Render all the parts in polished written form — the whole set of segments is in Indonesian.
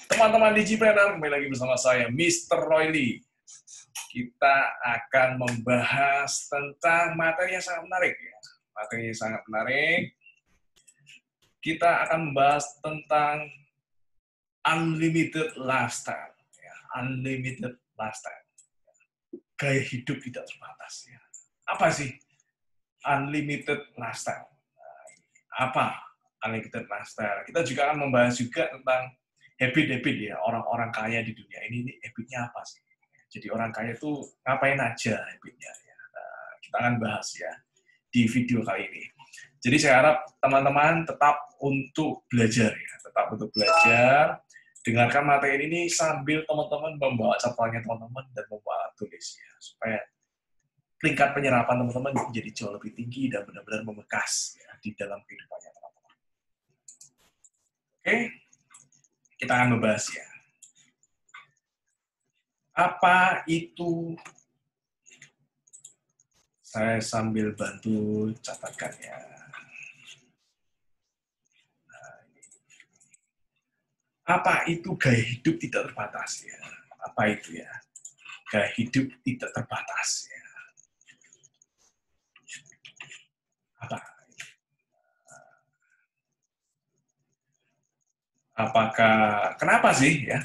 Teman-teman Digipreneur, kembali lagi bersama saya, Mr. Roy Lee. Kita akan membahas tentang materi yang sangat menarik. Materi yang sangat menarik. Kita akan membahas tentang unlimited lifestyle. Unlimited lifestyle. Gaya hidup tidak terbatas. Apa sih unlimited lifestyle? Apa unlimited lifestyle? Kita juga akan membahas juga tentang habit-habit ya, orang-orang kaya di dunia ini habitnya apa sih? Jadi orang kaya itu ngapain aja habitnya? Ya. Nah, kita akan bahas ya di video kali ini. Jadi saya harap teman-teman tetap untuk belajar ya, tetap untuk belajar. Dengarkan materi ini sambil teman-teman membawa catatannya teman-teman dan membawa tulis ya, supaya tingkat penyerapan teman-teman menjadi jauh lebih tinggi dan benar-benar membekas ya, di dalam kehidupannya teman-teman. Oke, kita akan membahas ya. Apa itu? Saya sambil bantu catatkannya. Apa itu gaya hidup tidak terbatas ya? Apa itu ya? Gaya hidup tidak terbatas ya. Apa? Apakah kenapa sih ya?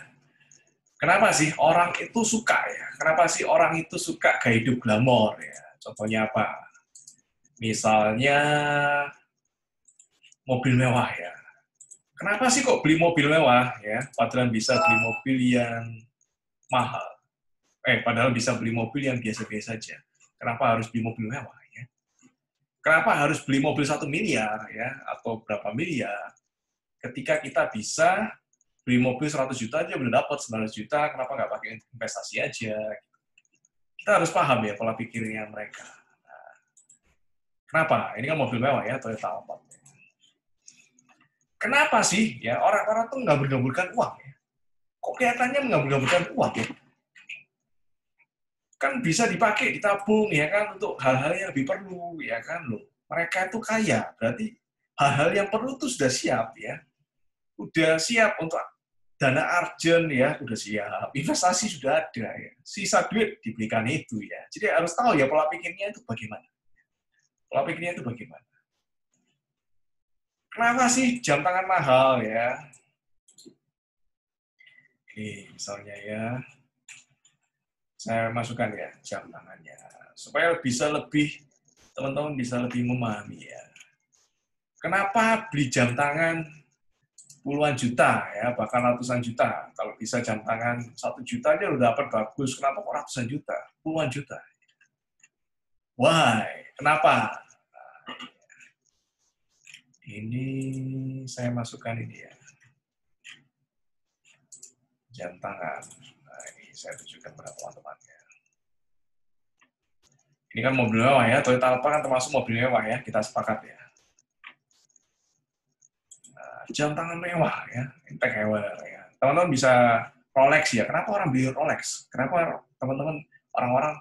Kenapa sih orang itu suka ya? Kenapa sih orang itu suka gaya hidup glamor ya? Contohnya apa? Misalnya mobil mewah ya. Kenapa sih kok beli mobil mewah ya? Padahal bisa beli mobil yang mahal. Padahal bisa beli mobil yang biasa-biasa saja. Kenapa harus beli mobil mewah ya? Kenapa harus beli mobil 1 miliar ya atau berapa miliar? Ketika kita bisa beli mobil 100 juta aja udah dapat 900 juta, kenapa nggak pakai investasi aja? Kita harus paham ya pola pikirnya mereka. Nah, kenapa? Ini kan mobil mewah ya, Toyota Alphard. Kenapa sih ya orang-orang tuh nggak bergabungkan uang ya? Kok kelihatannya menggabung-gabungkan uang ya? Kan bisa dipakai, ditabung ya kan untuk hal-hal yang lebih perlu ya kan loh. Mereka itu kaya, berarti hal-hal yang perlu itu sudah siap ya. Udah siap untuk dana arjen ya, udah siap. Investasi sudah ada ya. Sisa duit diberikan itu ya. Jadi harus tahu ya pola pikirnya itu bagaimana. Pola pikirnya itu bagaimana. Kenapa sih jam tangan mahal ya? Ini misalnya ya, saya masukkan ya jam tangannya supaya bisa lebih teman-teman bisa lebih memahami ya. Kenapa beli jam tangan puluhan juta ya, bahkan ratusan juta? Kalau bisa jam tangan 1 juta aja udah dapat bagus. Kenapa kok ratusan juta, puluhan juta? Why? Kenapa? Ini saya masukkan ini ya, jam tangan. Nah, ini saya tunjukkan pada teman-teman ya. Ini kan mobil mewah ya, Toyota Alphard kan termasuk mobil mewah ya, kita sepakat ya. Nah, jam tangan mewah ya, Impact Hour ya. Teman-teman bisa Rolex ya. Kenapa orang beli Rolex? Kenapa teman-teman orang-orang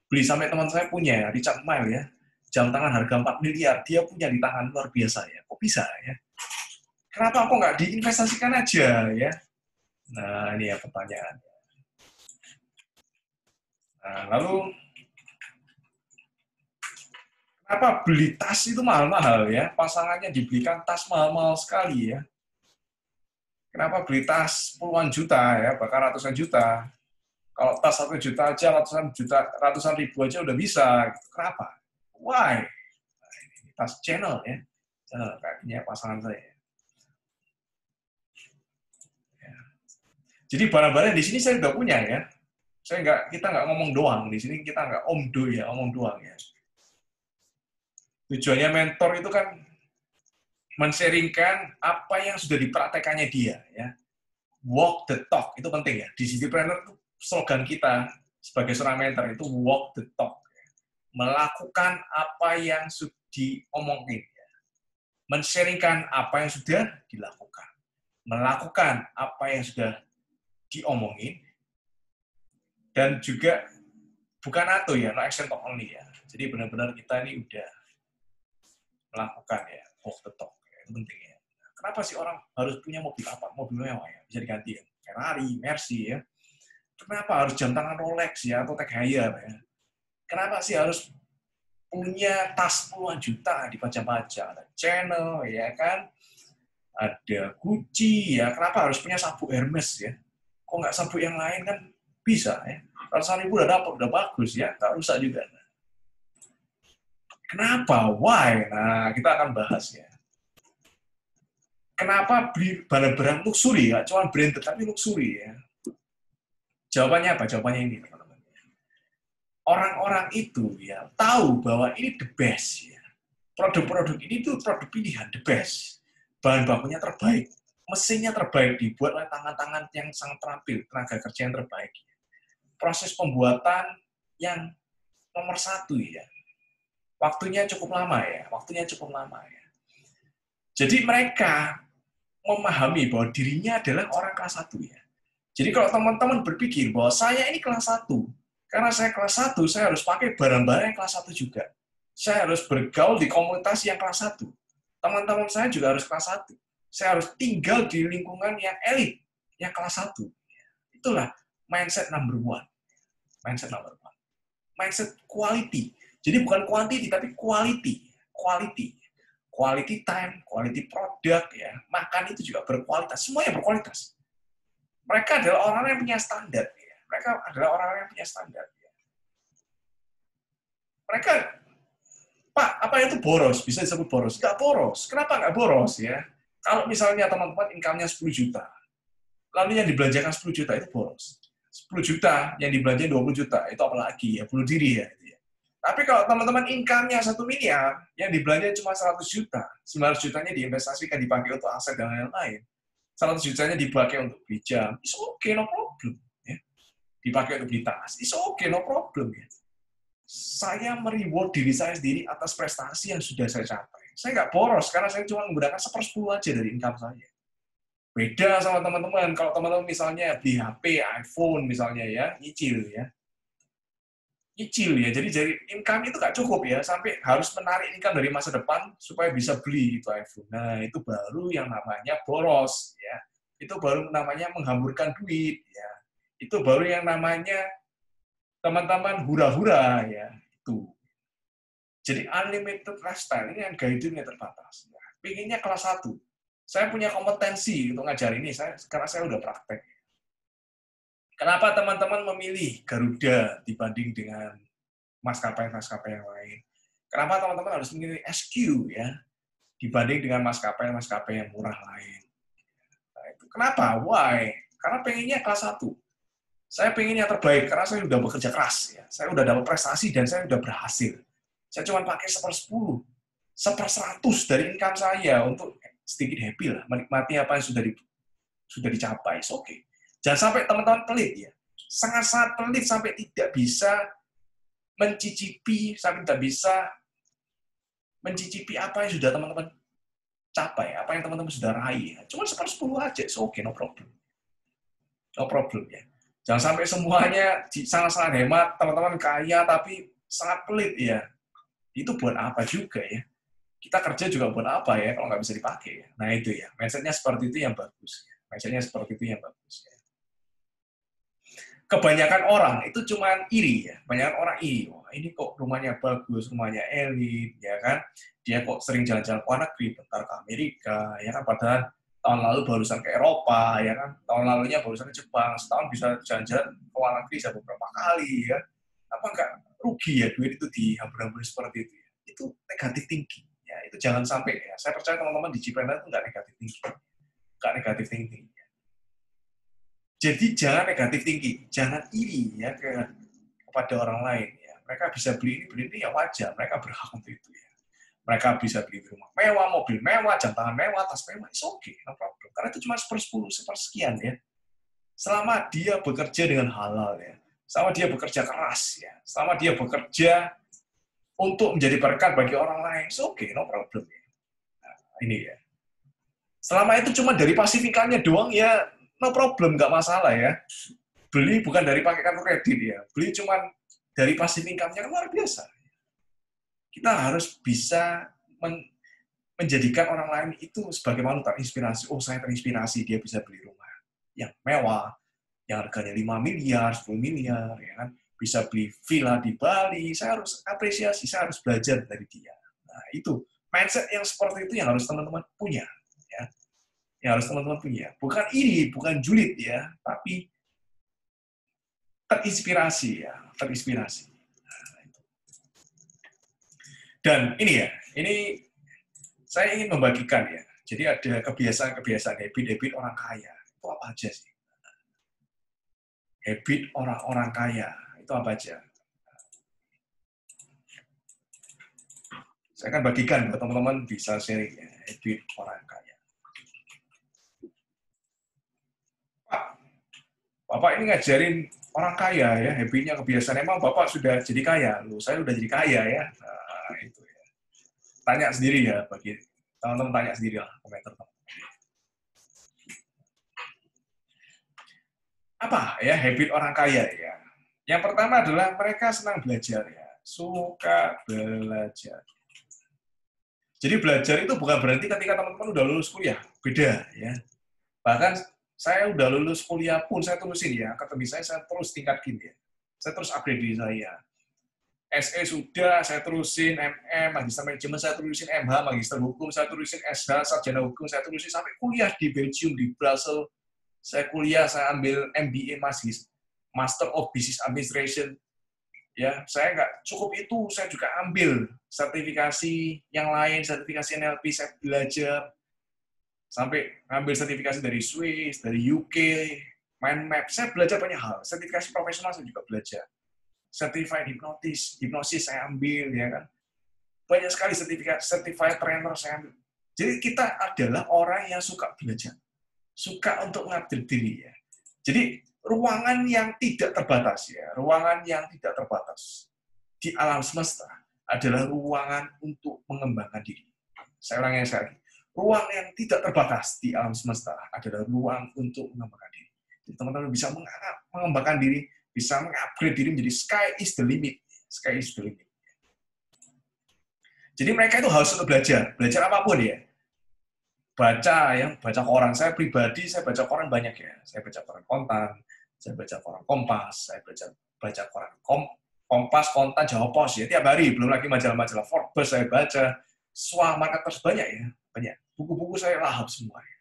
beli, sampai teman saya punya ya, Richard Mille ya. Jam tangan harga 4 miliar, dia punya di tangan, luar biasa ya. Kok bisa ya? Kenapa kok nggak diinvestasikan aja ya? Nah, ini ya pertanyaan. Nah, lalu kenapa beli tas itu mahal-mahal ya? Pasangannya dibelikan tas mahal-mahal sekali ya. Kenapa beli tas puluhan juta ya, bahkan ratusan juta? Kalau tas 1 juta aja, ratusan ribu aja udah bisa. Kenapa? Why? Nah, ini tas channel ya. Channel kayaknya pasangan saya. Ya. Jadi barang-barang di sini saya udah punya ya. Kita nggak ngomong doang di sini, kita nggak omdo ya, ngomong doang ya. Tujuannya mentor itu kan men-sharingkan apa yang sudah dipraktekannya dia ya. Walk the talk itu penting ya. Di Digipreneur itu slogan kita sebagai seorang mentor itu walk the talk. Melakukan apa yang sudah diomongin. Men-sharingkan apa yang sudah dilakukan. Melakukan apa yang sudah diomongin. Dan juga bukan atau ya, no action talk only ya. Jadi benar-benar kita ini udah melakukan ya, walk the talk. Ya. Itu penting ya. Kenapa sih orang harus punya mobil apa? Mobil mewah ya, bisa diganti ya. Ferrari, Mercy ya. Kenapa harus jam tangan Rolex ya atau Tag Heuer ya? Kenapa sih harus punya tas puluhan juta dipajang-pajang? Ada Chanel ya kan, ada Gucci ya. Kenapa harus punya sabuk Hermes ya? Kok nggak sabuk yang lain kan bisa ya? Ratusan ribu udah dapat, udah bagus ya, nggak rusak juga. Kenapa? Why? Nah, kita akan bahas ya. Kenapa beli barang-barang luxury, ya? Cuma branded, tapi luxury ya. Jawabannya apa? Jawabannya ini, teman-teman. Orang-orang itu ya tahu bahwa ini the best ya. Produk-produk ini tuh produk pilihan, the best. Bahan bakunya terbaik, mesinnya terbaik, dibuat oleh tangan-tangan yang sangat terampil, tenaga kerja yang terbaik. Proses pembuatan yang nomor 1 ya. Waktunya cukup lama ya, Jadi mereka memahami bahwa dirinya adalah orang kelas 1 ya. Jadi kalau teman-teman berpikir bahwa saya ini kelas 1, karena saya kelas 1, saya harus pakai barang-barang yang kelas 1 juga. Saya harus bergaul di komunitas yang kelas 1. Teman-teman saya juga harus kelas 1. Saya harus tinggal di lingkungan yang elit, yang kelas 1. Itulah mindset number 1. Mindset number 1. Mindset quality. Jadi bukan quantity, tapi quality. Quality. Quality time, quality product, ya. Makan itu juga berkualitas. Semuanya berkualitas. Mereka adalah orang yang punya standar. Ya. Mereka adalah orang yang punya standar. Ya. Mereka, Pak, apa itu boros? Bisa disebut boros? Nggak boros. Kenapa nggak boros? Ya? Kalau misalnya teman-teman income-nya 10 juta, lalu yang dibelanjakan 10 juta itu boros. 10 juta, yang dibelanjakan 20 juta, itu apalagi ya, bunuh diri ya. Tapi kalau teman-teman income-nya 1 miliar, yang dibelanjakan cuma 100 juta, 900 jutanya diinvestasikan, dipakai untuk aset dan lain-lain, 100 jutanya dipakai untuk beli jam, it's okay, no problem. Ya. Dipakai untuk beli tas, it's okay, no problem. Ya. Saya mereward diri saya sendiri atas prestasi yang sudah saya capai. Saya nggak boros, karena saya cuma menggunakan 1/10 aja dari income saya. Beda sama teman-teman, kalau teman-teman misalnya beli HP, iPhone misalnya ya, nyicil ya, jadi income itu nggak cukup ya, sampai harus menarik income dari masa depan supaya bisa beli itu iPhone. Nah, itu baru yang namanya boros ya. Itu baru namanya menghamburkan duit ya. Itu baru yang namanya teman-teman hura-hura ya. Itu. Jadi unlimited lifestyle ini yang gaya hidupnya terbatas. Ya. Pinginnya kelas 1. Saya punya kompetensi untuk ngajar ini karena saya udah praktek. Kenapa teman-teman memilih Garuda dibanding dengan maskapai-maskapai yang lain? Kenapa teman-teman harus memilih SQ ya dibanding dengan maskapai-maskapai yang murah lain? Nah, itu. Kenapa? Why? Karena pengennya kelas 1. Saya pengen yang terbaik karena saya sudah bekerja keras. Ya. Saya sudah dapat prestasi dan saya sudah berhasil. Saya cuma pakai 1/10, 1/100 dari income saya untuk sedikit happy lah, menikmati apa yang sudah dicapai. Oke. Okay. Jangan sampai teman-teman pelit ya. Sangat-sangat pelit sampai tidak bisa mencicipi, sampai tidak bisa mencicipi apa yang sudah teman-teman capai, apa yang teman-teman sudah raih. Cuma 1/10 aja, oke, okay, no problem. No problem ya. Jangan sampai semuanya sangat-sangat hemat, teman-teman kaya tapi sangat pelit ya. Itu buat apa juga ya? Kita kerja juga buat apa ya kalau nggak bisa dipakai ya? Nah itu ya, mindset-nya seperti itu yang bagus. Mindset-nya seperti itu yang bagus. Kebanyakan orang itu cuma iri ya, banyak orang iri. Wah, ini kok rumahnya bagus, rumahnya elit, ya kan? Dia kok sering jalan-jalan ke luar negeri, bentar ke Amerika, ya kan? Padahal tahun lalu barusan ke Eropa, ya kan? Tahun lalunya barusan ke Jepang, setahun bisa jalan-jalan ke luar negeri bisa beberapa kali, ya. Apa enggak rugi ya duit itu dihambur-hambur seperti itu? Ya? Itu negatif thinking, ya. Itu jangan sampai ya. Saya percaya teman-teman di Cipreneur itu enggak negatif thinking, enggak negatif thinking. Jadi jangan negatif tinggi, jangan iri ya kepada orang lain. Ya. Mereka bisa beli ini ya wajar, mereka berhak untuk itu. Ya. Mereka bisa beli rumah mewah, mobil mewah, jam tangan mewah, tas mewah, it's okay, no problem. Karena itu cuma 1/10, sepersekian ya. Selama dia bekerja dengan halal ya, selama dia bekerja keras ya, selama dia bekerja untuk menjadi berkat bagi orang lain, it's okay, no problem. Ya. Nah, ini ya. Selama itu cuma dari pasifikannya doang ya, no problem, nggak masalah ya. Beli bukan dari pakai kartu kredit ya, beli cuma dari passive income-nya kan luar biasa. Kita harus bisa menjadikan orang lain itu sebagai manusia terinspirasi. Oh, saya terinspirasi, dia bisa beli rumah. yang mewah, yang harganya 5 miliar, 10 miliar, ya kan? Bisa beli villa di Bali, saya harus apresiasi, saya harus belajar dari dia. Nah, itu mindset yang seperti itu yang harus teman-teman punya, ya. Yang harus teman-teman punya. Bukan iri, bukan julid ya, tapi terinspirasi ya, terinspirasi. Nah, itu. Dan ini ya, ini saya ingin membagikan ya. Jadi ada kebiasaan-kebiasaan, habit-habit orang kaya. Itu apa aja sih? Habit orang-orang kaya. Itu apa aja? Saya akan bagikan buat teman-teman bisa sharing ya, habit orang kaya. Pak, Bapak ini ngajarin orang kaya ya, habitnya kebiasaan. Emang Bapak sudah jadi kaya? Loh, saya udah jadi kaya ya. Nah, itu ya. Tanya sendiri ya, bagi teman-teman tanya sendiri lah, komentar. Apa ya habit orang kaya ya? Yang pertama adalah mereka senang belajar ya, suka belajar. Jadi belajar itu bukan berarti ketika teman-teman udah lulus kuliah, beda ya. Bahkan saya udah lulus kuliah pun saya terusin ya, akademis saya terus tingkatin ya. Saya terus upgrade diri saya. SE sudah saya terusin, MM, Magister Manajemen saya terusin, MH, Magister Hukum saya terusin, SH, Sarjana Hukum saya terusin, sampai kuliah di Belgium, di Brussels. Saya kuliah, saya ambil MBA Master of Business Administration. Ya, saya nggak cukup itu, saya juga ambil sertifikasi yang lain, sertifikasi NLP, saya belajar sampai ngambil sertifikasi dari Swiss, dari UK, mind map, saya belajar banyak hal. Sertifikasi profesional saya juga belajar. Certified hipnosis saya ambil, ya kan. Banyak sekali sertifikat, certified trainer saya ambil. Jadi kita adalah orang yang suka belajar, suka untuk mengupdate diri ya. Jadi ruangan yang tidak terbatas ya, ruangan yang tidak terbatas di alam semesta adalah ruangan untuk mengembangkan diri. Saya ulangi sekali. Ruang yang tidak terbatas di alam semesta adalah ruang untuk mengembangkan diri. Jadi teman-teman bisa mengembangkan diri, bisa mengupgrade diri menjadi sky is the limit. Sky is the limit. Jadi mereka itu harus untuk belajar apapun ya. Baca koran. Saya pribadi, saya baca koran banyak ya. Saya baca koran Kontan, saya baca koran Kompas, saya baca koran Kompas, Kontan, Jawa Pos ya tiap hari. Belum lagi majalah-majalah Forbes saya baca. Swah Marketers banyak ya, banyak. Buku-buku saya lahap semua. Ya.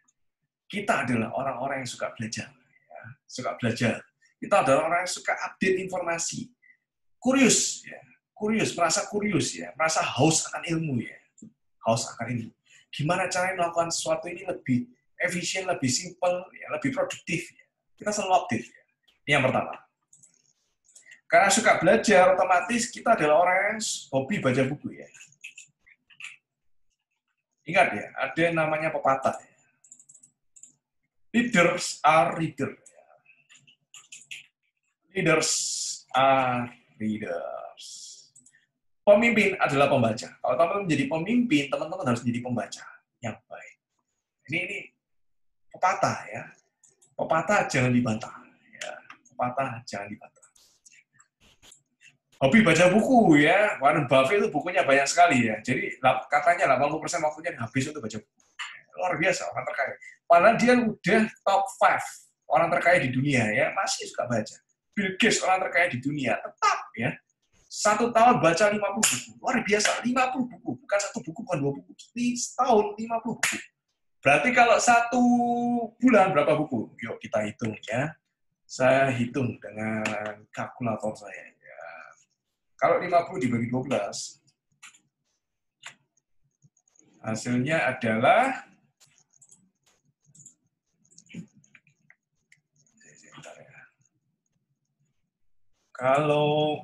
Kita adalah orang-orang yang suka belajar, ya. Suka belajar. Kita adalah orang yang suka update informasi, kurius, ya. Merasa kurius ya, merasa haus akan ilmu ya, haus akan ilmu. Gimana caranya melakukan sesuatu ini lebih efisien, lebih simpel, ya, lebih produktif. Ya. Kita selalu update. Ya. Ini yang pertama. Karena suka belajar, otomatis kita adalah orang yang hobi baca buku ya. Ingat ya, ada yang namanya pepatah. Ya. Leaders are readers. Leaders are readers. Pemimpin adalah pembaca. Kalau teman-teman menjadi pemimpin, teman-teman harus menjadi pembaca yang baik. Ini pepatah ya. Pepatah jangan dibantah. Ya. Pepatah jangan dibantah. Hobi baca buku ya. Warren Buffett itu bukunya banyak sekali ya. Jadi katanya 80% waktunya habis untuk baca buku. Luar biasa orang terkaya. Padahal dia udah top 5 orang terkaya di dunia ya, masih suka baca. Bill Gates orang terkaya di dunia tetap ya. 1 tahun baca 50 buku. Luar biasa, 50 buku. Bukan 1 buku, bukan 2 buku. Setahun 50 buku. Berarti kalau 1 bulan berapa buku? Yuk kita hitung ya. Saya hitung dengan kalkulator saya. Ya. Kalau 50 dibagi 12, hasilnya adalah kalau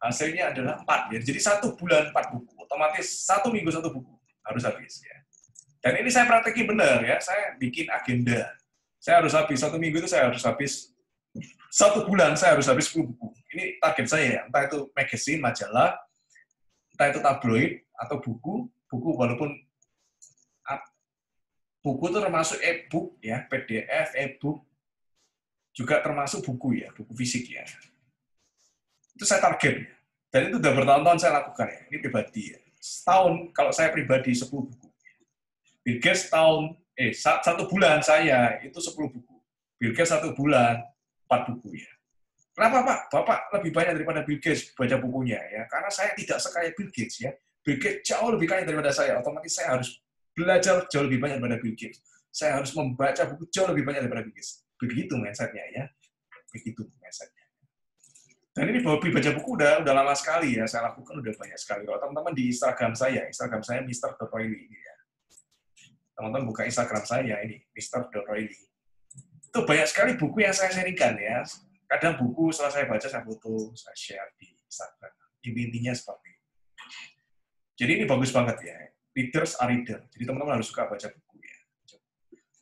hasilnya adalah 4 ya. Jadi 1 bulan 4 buku. Otomatis 1 minggu 1 buku harus habis ya. Dan ini saya praktekin benar ya. Saya bikin agenda. Saya harus habis 1 minggu itu saya harus habis 1 bulan saya harus habis 10 buku. Ini target saya ya. Entah itu magazine, majalah, entah itu tabloid atau buku walaupun buku itu termasuk e-book ya, PDF, e-book juga termasuk buku ya, buku fisik ya. Itu saya target. Dan itu udah bertahun-tahun saya lakukan ya. Ini pribadi ya. Setahun, kalau saya pribadi 10 buku. Bill Gates 1 bulan saya itu 10 buku. Bill Gates 1 bulan 4 buku ya. Kenapa Pak? Bapak lebih banyak daripada Bill Gates baca bukunya ya. Karena saya tidak sekaya Bill Gates ya. Bill Gates jauh lebih kaya daripada saya. Otomatis saya harus belajar jauh lebih banyak daripada Bill Gates. Saya harus membaca buku jauh lebih banyak daripada Bill Gates. Begitu mindset-nya ya. Begitu mindset-nya. Dan ini hobi baca buku udah lama sekali ya. Saya lakukan udah banyak sekali. Kalau teman-teman di Instagram saya Mr. Doroili ya. Teman-teman buka Instagram saya ini, Mr. Doroili. Itu banyak sekali buku yang saya sharingkan ya. Kadang buku setelah saya baca, saya foto, saya share di Instagram. Intinya seperti itu. Jadi ini bagus banget ya. Readers are reader. Jadi teman-teman harus suka baca buku ya.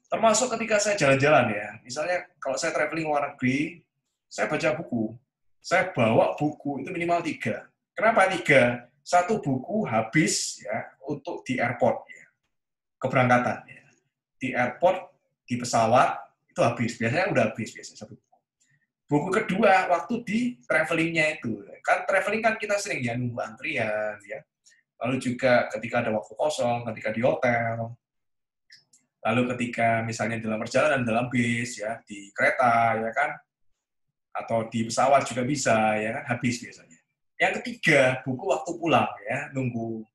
Termasuk ketika saya jalan-jalan ya. Misalnya kalau saya traveling luar negeri, saya baca buku. Saya bawa buku itu minimal 3. Kenapa 3? 1 buku habis ya untuk di airport ya. Keberangkatan ya. Di airport, di pesawat itu habis. Biasanya udah habis biasanya 1 buku. Buku kedua, waktu di travelingnya itu. Kan traveling kan kita sering ya, nunggu antrian, ya. Lalu juga ketika ada waktu kosong, ketika di hotel, lalu ketika misalnya dalam perjalanan, dalam bis, ya, di kereta, ya kan, atau di pesawat juga bisa, ya kan, habis biasanya. Yang ketiga, buku waktu pulang, ya, nunggu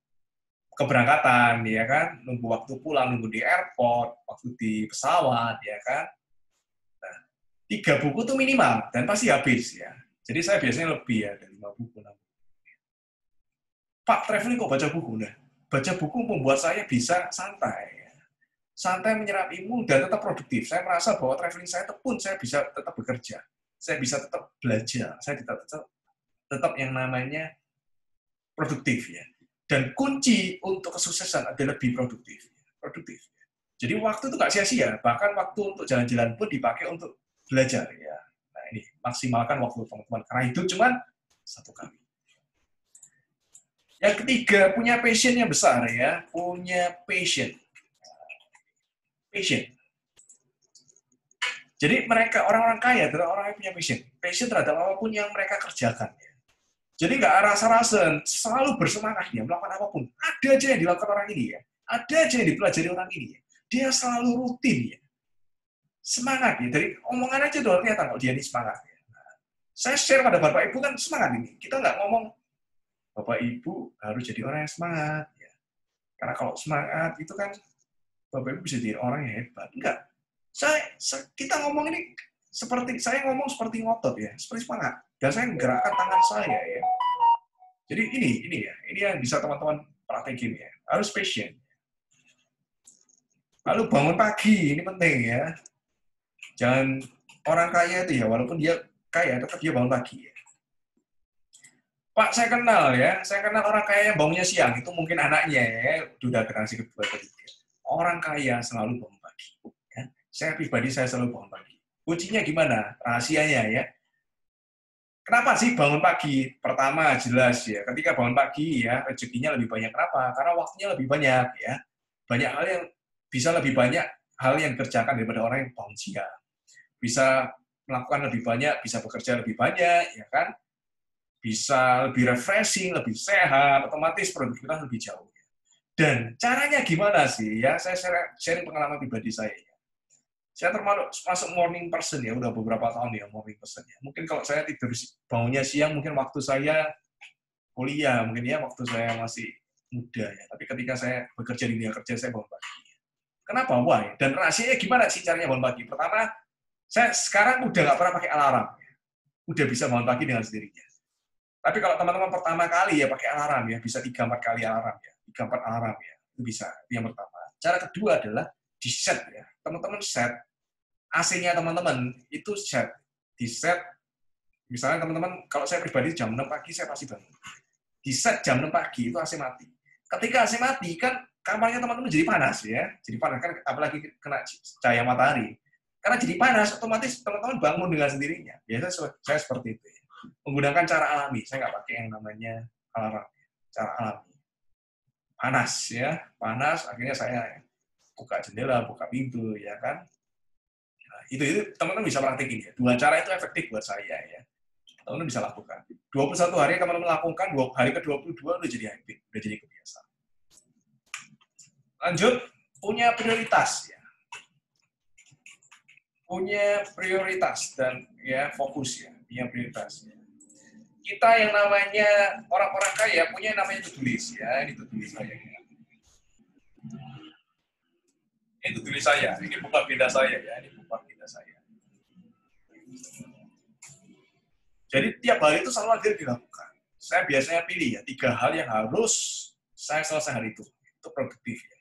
keberangkatan, ya kan, nunggu waktu pulang, nunggu di airport, waktu di pesawat, ya kan. 3 buku itu minimal, dan pasti habis ya. Jadi saya biasanya lebih ya, dari 5 buku. 6 buku. Pak, traveling kok baca buku? Nah, baca buku membuat saya bisa santai. Santai menyerap ilmu dan tetap produktif. Saya merasa bahwa traveling saya pun saya bisa tetap bekerja. Saya bisa tetap belajar. Saya tetap yang namanya produktif ya. Dan kunci untuk kesuksesan adalah lebih produktif. Produktif. Jadi waktu itu nggak sia-sia. Bahkan waktu untuk jalan-jalan pun dipakai untuk belajar ya. Nah ini maksimalkan waktu teman-teman karena itu cuma 1 kali. Yang ketiga punya passion yang besar ya, punya passion. Jadi mereka orang-orang kaya adalah orang yang punya passion terhadap apapun yang mereka kerjakan. Ya. Jadi nggak rasa-rasa, selalu bersemangat ya melakukan apapun. Ada aja yang dilakukan orang ini ya, ada aja yang dipelajari orang ini ya. Dia selalu rutin ya. Semangat ya, dari omongan aja udah kelihatan kalau dia ini semangat. Ya. Nah, saya share pada Bapak Ibu kan semangat ini. Kita nggak ngomong Bapak Ibu harus jadi orang yang semangat. Ya. Karena kalau semangat itu kan Bapak Ibu bisa jadi orang yang hebat. Enggak. Kita ngomong ini saya ngomong seperti ngotot ya, seperti semangat. Dan saya menggerakkan tangan saya ya. Jadi ini yang bisa teman-teman praktekin ya. Harus passion. Lalu bangun pagi, ini penting ya. Jangan orang kaya itu ya, walaupun dia kaya, tetap dia bangun pagi. Ya. Pak, saya kenal orang kaya yang bangunnya siang, itu mungkin anaknya ya, sudah generasi kedua, ketiga. Orang kaya selalu bangun pagi. Ya. Saya pribadi, saya selalu bangun pagi. Kuncinya gimana? Rahasianya ya. Kenapa sih bangun pagi? Pertama, jelas ya, ketika bangun pagi ya, rezekinya lebih banyak. Kenapa? Karena waktunya lebih banyak ya. Banyak hal yang bisa lebih banyak hal yang dikerjakan daripada orang yang bangun siang. Bisa melakukan lebih banyak, bisa bekerja lebih banyak, ya kan? Bisa lebih refreshing, lebih sehat, otomatis produktivitas lebih jauh. Dan caranya gimana sih? Ya, saya sharing pengalaman pribadi saya. Saya termasuk morning person ya, udah beberapa tahun ya morning person ya. Mungkin kalau saya tidur bangunnya siang, mungkin waktu saya kuliah, mungkin ya waktu saya masih muda ya. Tapi ketika saya bekerja di dunia kerja, saya bangun pagi. Kenapa? Why? Dan rahasianya gimana sih caranya bangun pagi? Pertama, saya sekarang udah nggak pernah pakai alarm. Udah bisa bangun pagi dengan sendirinya. Tapi kalau teman-teman pertama kali ya pakai alarm ya, bisa 3-4 kali alarm ya. 3-4 alarm ya, itu bisa. Itu yang pertama. Cara kedua adalah di set ya. Teman-teman set, AC-nya teman-teman itu set. Di set, misalnya teman-teman, kalau saya pribadi jam 6 pagi saya pasti bangun. Di set jam 6 pagi itu AC mati. Ketika AC mati kan kamarnya teman-teman jadi panas ya. Jadi panas kan apalagi kena cahaya matahari. Karena jadi panas, otomatis teman-teman bangun dengan sendirinya. Biasanya saya seperti itu ya. Menggunakan cara alami. Saya nggak pakai yang namanya alarm. Cara alami. Panas ya. Panas, akhirnya saya buka jendela, buka pintu, ya kan. Nah, itu teman-teman bisa praktekin ya. 2 cara itu efektif buat saya ya. Teman-teman bisa lakukan. 21 hari teman-teman lakukan, hari ke-22 udah jadi habit, udah jadi kebiasaan. Lanjut, punya prioritas ya. punya prioritas dan ya fokus ya, punya prioritas. Kita yang namanya orang-orang kaya punya yang namanya to-do list ya, ini to-do list saya. Ini to-do list saya, ini bukan beda saya ya, ini bukan beda saya. Jadi tiap hari itu selalu ada yang dilakukan. Saya biasanya pilih ya 3 hal yang harus saya selesai hari itu produktif ya.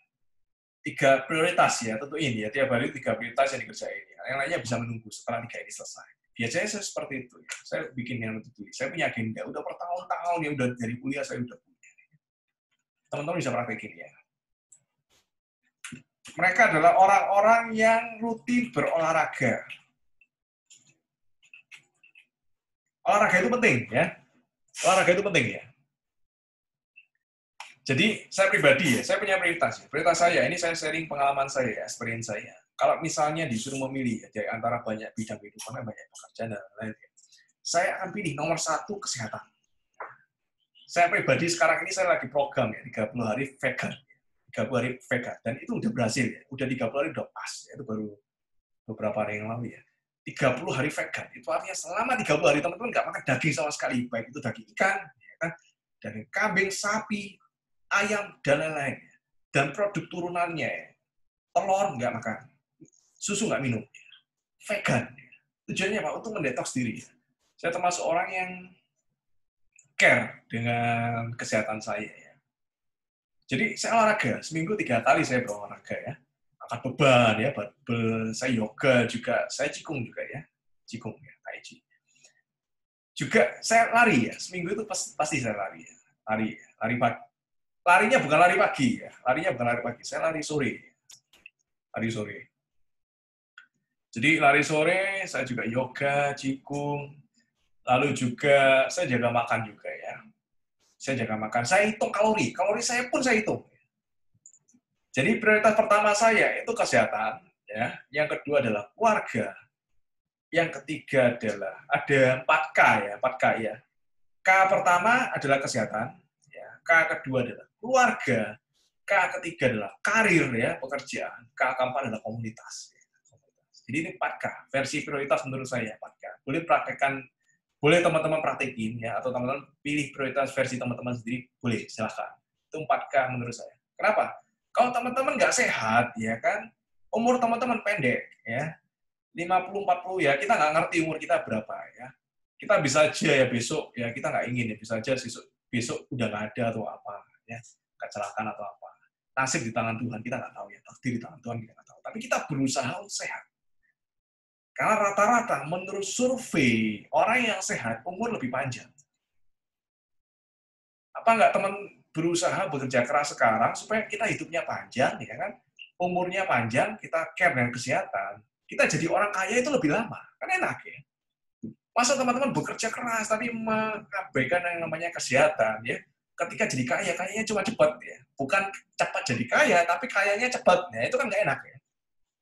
3 prioritas ya, tentu ini ya, tiap hari 3 prioritas yang dikerjain ya. Yang lainnya bisa menunggu setelah 3 ini selesai. Biasanya saya seperti itu ya. Saya bikin yang itu. Saya punya agenda, udah bertahun-tahun ya, udah dari kuliah saya udah punya. Teman-teman bisa praktekin ya. Mereka adalah orang-orang yang rutin berolahraga. Olahraga itu penting ya. Olahraga itu penting ya. Jadi saya pribadi ya, saya punya prioritas. Prioritas saya, ini saya sharing pengalaman saya, experience saya. Kalau misalnya disuruh memilih ya, dari antara banyak bidang kehidupan, banyak pekerjaan dan lain-lain, saya akan pilih nomor 1 kesehatan. Saya pribadi sekarang ini saya lagi program ya, 30 hari vegan. 30 hari vegan. Dan itu udah berhasil ya, udah 30 hari udah pas. Ya. Itu baru beberapa hari yang lalu ya. 30 hari vegan, itu artinya selama 30 hari teman-teman nggak makan daging sama sekali, baik itu daging ikan, ya kan? Daging kambing, sapi, ayam, dan lain-lain. Dan produk turunannya, telur nggak makan, susu nggak minum, vegan. Tujuannya apa? Untuk mendetoks diri. Saya termasuk orang yang care dengan kesehatan saya. Jadi saya olahraga, seminggu 3 kali saya berolahraga ya. Angkat beban ya, saya yoga juga, saya qigong juga ya. Qigong ya, tai chi. Juga saya lari ya, seminggu itu pasti saya lari ya. Lari pagi. Larinya bukan lari pagi ya, larinya bukan lari pagi, saya lari sore. Lari sore. Jadi lari sore, saya juga yoga, qigong, lalu juga saya jaga makan juga ya. Saya jaga makan, saya hitung kalori saya pun saya hitung. Jadi prioritas pertama saya itu kesehatan, ya. Yang kedua adalah keluarga. Yang ketiga adalah ada 4K ya, 4K ya. K pertama adalah kesehatan, ya. K kedua adalah keluarga. K ketiga adalah karir ya, pekerjaan. K keempat adalah komunitas. Jadi ini 4K, versi prioritas menurut saya 4K. Boleh praktekkan, boleh teman-teman praktekin ya, atau teman-teman pilih prioritas versi teman-teman sendiri, boleh silahkan. Itu 4K menurut saya. Kenapa? Kalau teman-teman nggak sehat, ya kan, umur teman-teman pendek, ya, 50-40 ya, kita nggak ngerti umur kita berapa, ya. Kita bisa aja ya besok, ya kita nggak ingin ya, bisa aja besok udah nggak ada atau apa, ya, kecelakaan atau apa. Nasib di tangan Tuhan, kita nggak tahu ya, takdir di tangan Tuhan kita nggak tahu. Tapi kita berusaha untuk sehat. Karena rata-rata menurut survei, orang yang sehat umur lebih panjang. Apa nggak teman berusaha bekerja keras sekarang supaya kita hidupnya panjang, ya kan? Umurnya panjang, kita care dengan kesehatan, kita jadi orang kaya itu lebih lama, kan enak ya. Masa teman-teman bekerja keras tapi mengabaikan yang namanya kesehatan, ya? Ketika jadi kaya, kayaknya cuma cepat ya, bukan cepat jadi kaya, tapi kayanya cepat, ya itu kan nggak enak ya.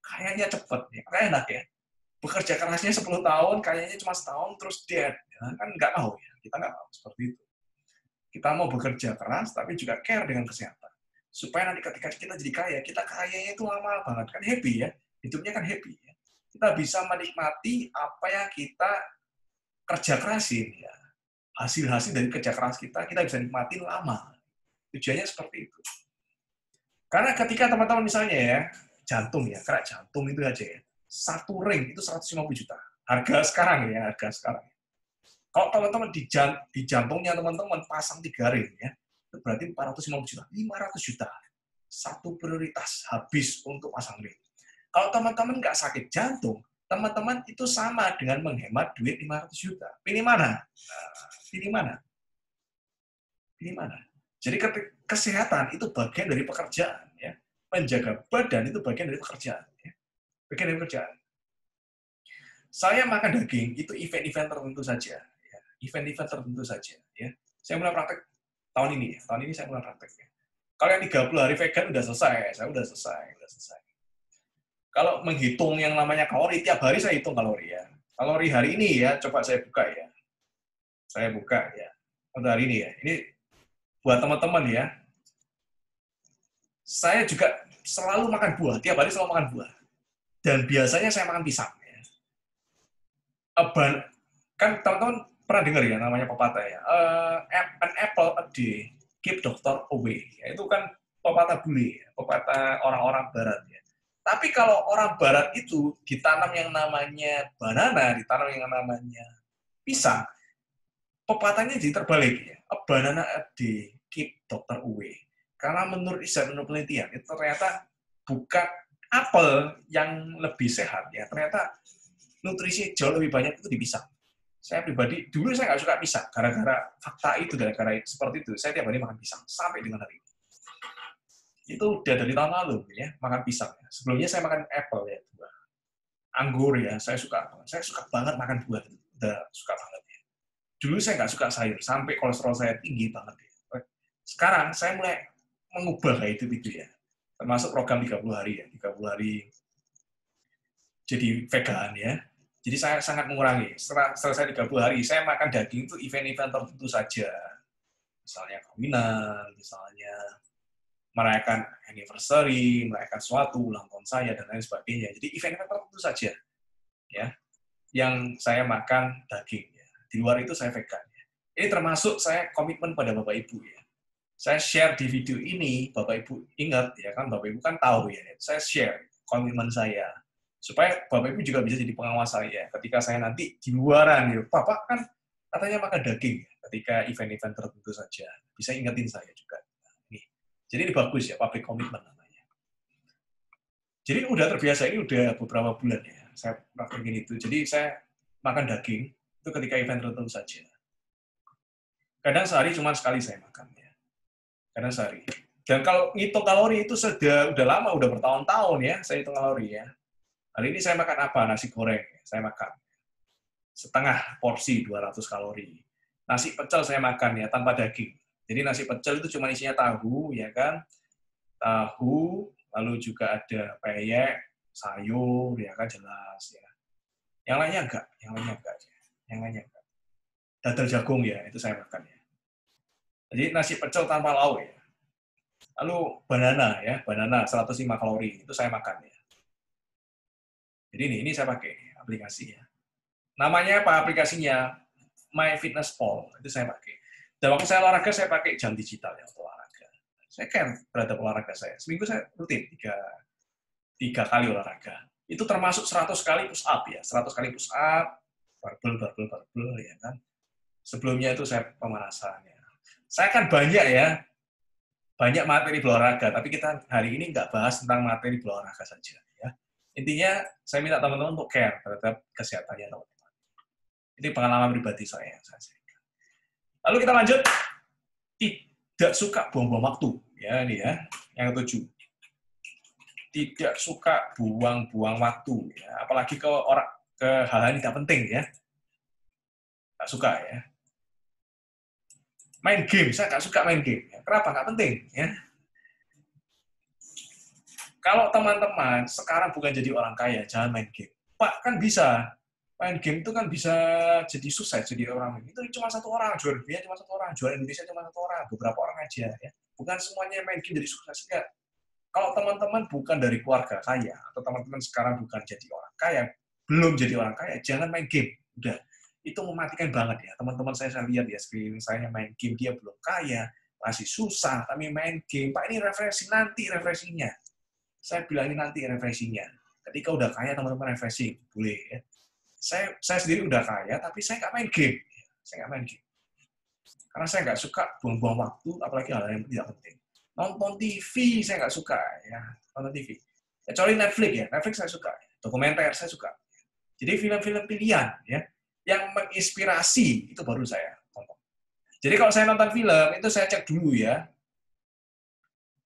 Kayanya cepat, ya nggak enak ya. Bekerja kerasnya 10 tahun, kayaknya cuma setahun terus dead, ya. Kan nggak mau ya, kita nggak mau seperti itu. Kita mau bekerja keras, tapi juga care dengan kesehatan. Supaya nanti ketika kita jadi kaya, kita kayanya itu lama banget. Kan happy ya. Hidupnya kan happy. Ya. Kita bisa menikmati apa yang kita kerja kerasin. Ya. Hasil-hasil dari kerja keras kita bisa nikmatin lama. Tujuannya seperti itu. Karena ketika teman-teman misalnya ya, jantung ya, kena jantung itu aja ya. 1 ring itu 150 juta. Harga sekarang ya, harga sekarang. Kalau teman-teman di jantungnya teman-teman pasang 3 ring, ya, itu berarti 450 juta. 500 juta. Satu prioritas habis untuk pasang ring. Kalau teman-teman nggak sakit jantung, teman-teman itu sama dengan menghemat duit 500 juta. Pilih mana? Pilih mana? Pilih mana? Jadi kesehatan itu bagian dari pekerjaan. Ya. Menjaga badan itu bagian dari pekerjaan. Ya. Bagian dari pekerjaan. Saya makan daging, itu event-event tertentu saja. Event-event tertentu saja. Ya. Saya mulai praktek tahun ini. Tahun ini saya mulai praktek. Ya. Kalau yang 30 hari vegan udah selesai. Saya udah selesai. Kalau menghitung yang namanya kalori, tiap hari saya hitung kalori ya. Kalori hari ini ya, coba saya buka ya. Saya buka ya. Untuk hari ini ya. Ini buat teman-teman ya. Saya juga selalu makan buah. Tiap hari selalu makan buah. Dan biasanya saya makan pisang. Ya. Kan teman-teman pernah dengar ya namanya pepatah ya, an apple a day keep doctor away. Ya, itu kan pepatah bule, pepatah orang-orang barat ya. Tapi kalau orang barat itu ditanam yang namanya banana, ditanam yang namanya pisang, pepatahnya jadi terbalik ya. A banana a day keep doctor away. Karena menurut riset, menurut penelitian, itu ternyata bukan apel yang lebih sehat ya. Ternyata nutrisi jauh lebih banyak itu di pisang. Saya pribadi, dulu saya nggak suka pisang, gara-gara fakta itu, gara-gara seperti itu, saya tiap hari makan pisang, sampai dengan hari ini. Itu udah dari tahun lalu, ya, makan pisang. Sebelumnya saya makan apple, ya, buah. Anggur, ya, saya suka banget makan buah, udah suka banget. Ya. Dulu saya nggak suka sayur, sampai kolesterol saya tinggi banget. Ya. Sekarang, saya mulai mengubah kayak itu, ya. Termasuk program 30 hari, ya, 30 hari jadi vegan, ya. Jadi saya sangat mengurangi. Setelah selesai 30 hari, saya makan daging itu event-event tertentu saja. Misalnya kawinan, misalnya merayakan anniversary, merayakan suatu, ulang tahun saya, dan lain sebagainya. Jadi event-event tertentu saja ya, yang saya makan daging. Ya. Di luar itu saya vegan. Ya. Ini termasuk saya komitmen pada Bapak Ibu. Ya. Saya share di video ini, Bapak Ibu ingat, ya kan Bapak Ibu kan tahu ya, saya share komitmen saya supaya Bapak Ibu juga bisa jadi pengawas saya. Ketika saya nanti di luaran, ya, Bapak kan katanya makan daging ketika event-event tertentu saja. Bisa ingetin saya juga. Nih. Jadi ini bagus ya, public commitment namanya. Jadi udah terbiasa, ini udah beberapa bulan ya, saya praktekin itu. Jadi saya makan daging, itu ketika event tertentu saja. Kadang sehari cuma sekali saya makan. Ya. Kadang sehari. Dan kalau ngitung kalori itu udah lama, udah bertahun-tahun ya, saya hitung kalori ya. Hari ini saya makan apa? Nasi goreng. Saya makan. Setengah porsi 200 kalori. Nasi pecel saya makan ya, tanpa daging. Jadi nasi pecel itu cuma isinya tahu, ya kan? Tahu, lalu juga ada peyek, sayur, ya kan jelas. Ya. Yang lainnya enggak. Yang lainnya enggak. Dadar jagung ya, itu saya makan ya. Jadi nasi pecel tanpa lauk ya. Lalu banana ya, banana 105 kalori, itu saya makan ya. Jadi ini saya pakai aplikasi ya. Namanya apa aplikasinya? MyFitnessPal, itu saya pakai. Dan waktu saya olahraga, saya pakai jam digital ya, untuk olahraga. Saya care terhadap olahraga saya. Seminggu saya rutin, 3 kali olahraga. Itu termasuk 100 kali push up ya, 100 kali push up, barbel, ya kan. Sebelumnya itu saya pemanasan ya. Saya kan banyak materi berolahraga, tapi kita hari ini nggak bahas tentang materi berolahraga saja. Ya. Intinya, saya minta teman-teman untuk care terhadap kesehatannya teman-teman. Ini pengalaman pribadi saya. Lalu kita lanjut, tidak suka buang-buang waktu. Ya, ini ya, yang ke-7. Tidak suka buang-buang waktu. Ya. Apalagi ke hal-hal yang tidak penting. Ya. Nggak suka ya. Main game, saya nggak suka main game. Kenapa? Nggak penting. Ya. Kalau teman-teman sekarang bukan jadi orang kaya, jangan main game. Pak, kan bisa. Main game itu kan bisa jadi sukses, jadi orang. Itu cuma satu orang, juara dunia cuma satu orang, juara Indonesia cuma satu orang, beberapa orang aja. Ya. Bukan semuanya main game jadi sukses. Enggak. Kalau teman-teman bukan dari keluarga kaya, atau teman-teman sekarang bukan jadi orang kaya, belum jadi orang kaya, jangan main game. Udah. Itu mematikan banget ya. Teman-teman saya lihat ya, sekeliling saya main game, dia belum kaya, masih susah, tapi main game. Pak, ini refreshing, nanti refreshingnya. Saya bilangin nanti refreshingnya. Ketika udah kaya, teman-teman refreshing. Boleh ya. Saya sendiri udah kaya, tapi saya nggak main game. Saya nggak main game. Karena saya nggak suka buang-buang waktu, apalagi hal yang tidak penting. Nonton TV, saya nggak suka. Ya. Nonton TV. Kecuali Netflix ya. Netflix saya suka. Dokumenter saya suka. Jadi film-film pilihan ya yang menginspirasi itu baru saya tonton. Jadi kalau saya nonton film itu saya cek dulu ya.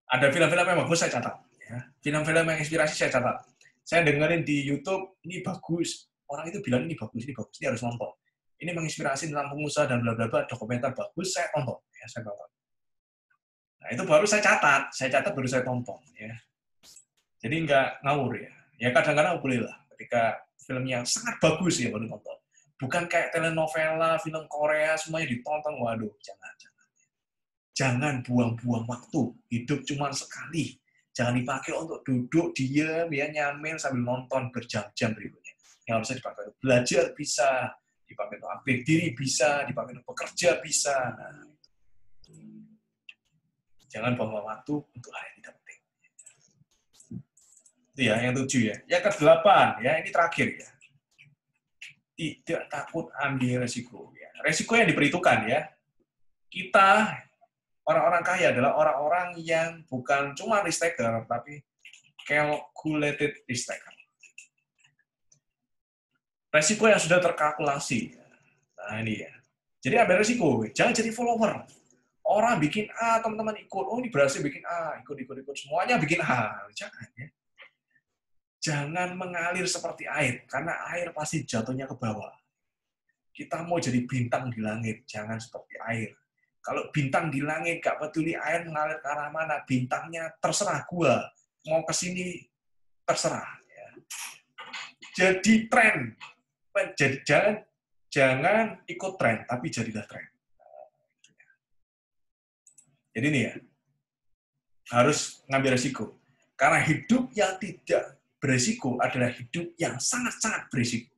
Ada film-film yang bagus saya catat. Ya. Film-film yang inspirasi saya catat. Saya dengerin di YouTube ini bagus. Orang itu bilang ini bagus, ini harus nonton. Ini menginspirasi tentang pengusaha dan bla bla bla, dokumenter bagus saya tonton. Ya, saya tonton. Nah itu baru saya catat baru saya tonton. Ya. Jadi nggak ngawur ya. Ya kadang-kadang boleh lah. Ketika filmnya sangat bagus ya baru tonton. Bukan kayak telenovela, film Korea, semuanya ditonton. Waduh, jangan. Jangan buang-buang waktu. Hidup cuma sekali. Jangan dipakai untuk duduk, diam, ya, nyamil sambil nonton berjam-jam berikutnya. yang harusnya dipakai untuk belajar bisa, dipakai untuk upgrade diri bisa, dipakai untuk bekerja bisa. Nah, jangan buang waktu untuk hal yang tidak penting. Itu ya, yang 7 ya. Yang ke-8 ya, ini terakhir ya. Tidak takut ambil resiko. Ya. Resiko yang diperhitungkan ya. Kita orang-orang kaya adalah orang-orang yang bukan cuma risk taker, tapi calculated risk taker. Resiko yang sudah terkalkulasi. Nah ini ya. Jadi ambil resiko, jangan jadi follower. Orang bikin A, teman-teman ikut. Oh ini berhasil bikin A, ikut. Semuanya bikin A. Jangan ya. Jangan mengalir seperti air, karena air pasti jatuhnya ke bawah. Kita mau jadi bintang di langit, jangan seperti air. Kalau bintang di langit, gak peduli air mengalir ke arah mana, bintangnya terserah gua. Mau ke sini, terserah. Ya. Jadi tren. Jangan ikut tren, tapi jadilah tren. Jadi ini ya, harus ngambil resiko. Karena hidup yang tidak beresiko adalah hidup yang sangat-sangat beresiko.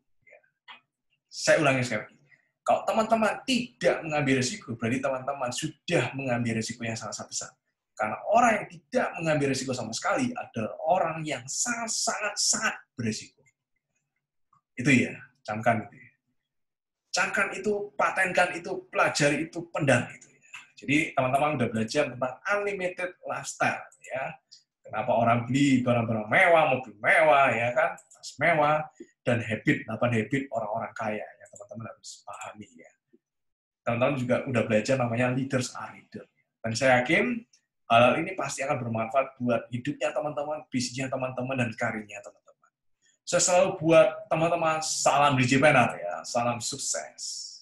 Saya ulangi sekali. Kalau teman-teman tidak mengambil resiko, berarti teman-teman sudah mengambil resiko yang sangat besar. Karena orang yang tidak mengambil resiko sama sekali adalah orang yang sangat beresiko. Itu ya, camkan itu. Camkan itu, patenkan itu, pelajari itu, pendam itu. Jadi teman-teman udah belajar tentang unlimited lifestyle ya. Kenapa orang beli barang-barang mewah, mobil mewah ya kan, tas mewah, dan 8 habit orang-orang kaya ya teman-teman harus pahami ya. Teman-teman juga udah belajar namanya leaders are leader. Dan saya yakin hal ini pasti akan bermanfaat buat hidupnya teman-teman, bisnisnya teman-teman, dan karirnya teman-teman. Saya selalu buat teman-teman salam DigiPreneur ya, salam sukses.